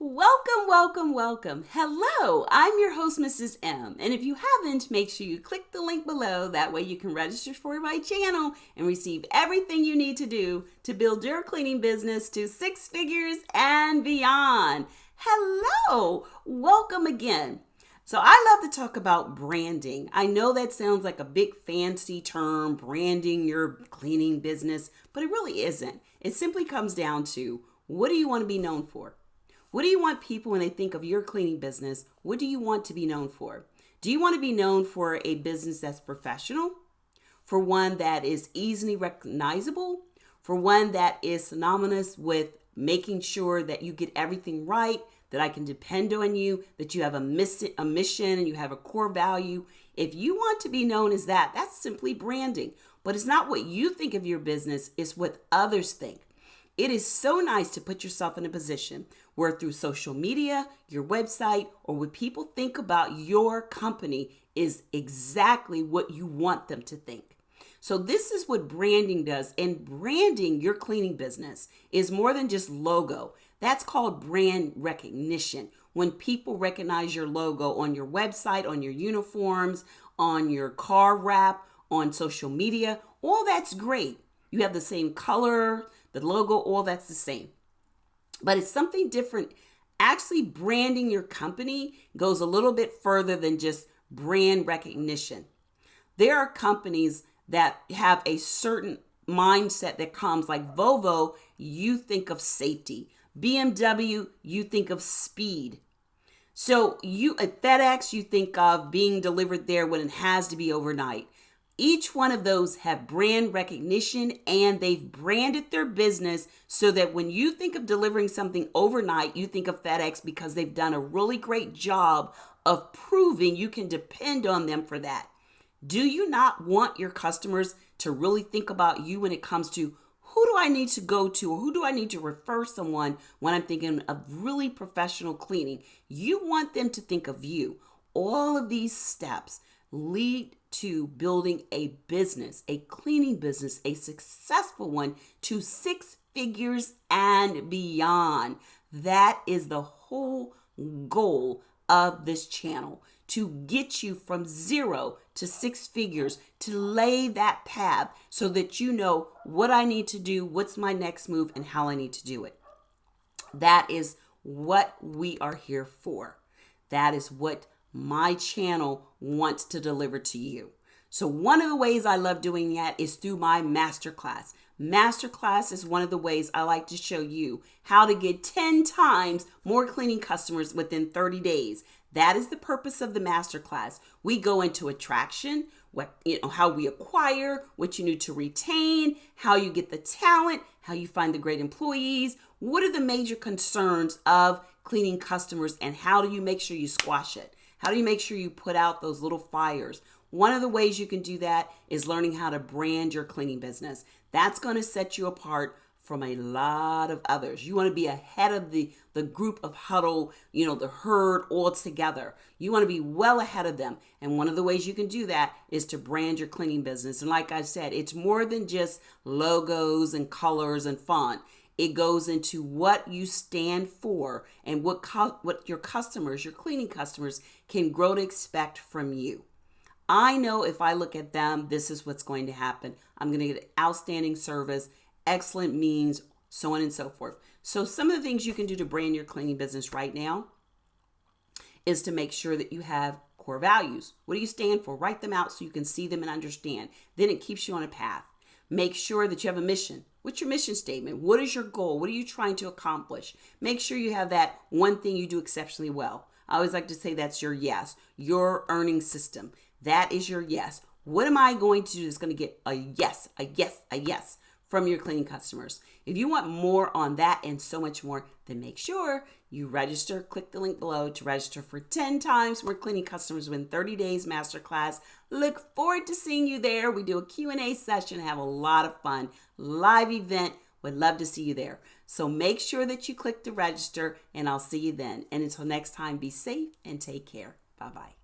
Welcome, welcome, welcome. Hello, I'm your host, Mrs. M. And if you haven't, make sure you click the link below. That way you can register for my channel and receive everything you need to do to build your cleaning business to six figures and beyond. Hello, welcome again. So I love to talk about branding. I know that sounds like a big fancy term, branding your cleaning business, but it really isn't. It simply comes down to, what do you want to be known for? What do you want people, when they think of your cleaning business, what do you want to be known for? Do you want to be known for a business that's professional? For one that is easily recognizable? For one that is synonymous with making sure that you get everything right, that I can depend on you, that you have a mission and you have a core value? If you want to be known as that, that's simply branding. But it's not what you think of your business, it's what others think. It is so nice to put yourself in a position where through social media, your website, or what people think about your company is exactly what you want them to think. So this is what branding does. And branding your cleaning business is more than just logo. That's called brand recognition. When people recognize your logo on your website, on your uniforms, on your car wrap, on social media, all that's great. You have the same color, the logo, all that's the same. But it's something different. Actually, branding your company goes a little bit further than just brand recognition. There are companies that have a certain mindset that comes, like Volvo, you think of safety. BMW, you think of speed. So you at FedEx, you think of being delivered there when it has to be overnight. Each one of those have brand recognition, and they've branded their business so that when you think of delivering something overnight, you think of FedEx, because they've done a really great job of proving you can depend on them for that. Do you not want your customers to really think about you when it comes to, who do I need to go to, or who do I need to refer someone when I'm thinking of really professional cleaning? You want them to think of you. All of these steps lead to building a business, a cleaning business, a successful one, to six figures and beyond. That is the whole goal of this channel, to get you from 0 to 6 figures, to lay that path so that you know what I need to do, what's my next move, and how I need to do it. That is what we are here for. That is what my channel wants to deliver to you. So one of the ways I love doing that is through my masterclass. Masterclass is one of the ways I like to show you how to get 10 times more cleaning customers within 30 days. That is the purpose of the masterclass. We go into attraction, how we acquire, what you need to retain, how you get the talent, how you find the great employees, what are the major concerns of cleaning customers, and how do you make sure you squash it? How do you make sure you put out those little fires? One of the ways you can do that is learning how to brand your cleaning business. That's going to set you apart from a lot of others. You want to be ahead of the group of huddle, the herd all together. You want to be well ahead of them. And one of the ways you can do that is to brand your cleaning business. And like I said, it's more than just logos and colors and font. It goes into what you stand for and what your customers, your cleaning customers, can grow to expect from you. I know if I look at them, this is what's going to happen. I'm going to get outstanding service, excellent means, so on and so forth. So some of the things you can do to brand your cleaning business right now is to make sure that you have core values. What do you stand for? Write them out so you can see them and understand. Then it keeps you on a path. Make sure that you have a mission. What's your mission statement? What is your goal? What are you trying to accomplish? Make sure you have that one thing you do exceptionally well. I always like to say that's your yes, your earning system. That is your yes. What am I going to do that's going to get a yes, a yes, a yes from your cleaning customers? If you want more on that and so much more, then make sure you register. Click the link below to register for 10 times more cleaning customers within 30 days masterclass. Look forward to seeing you there. We do a Q&A session, have a lot of fun. Live event. Would love to see you there. So make sure that you click to register, and I'll see you then. And until next time, be safe and take care. Bye-bye.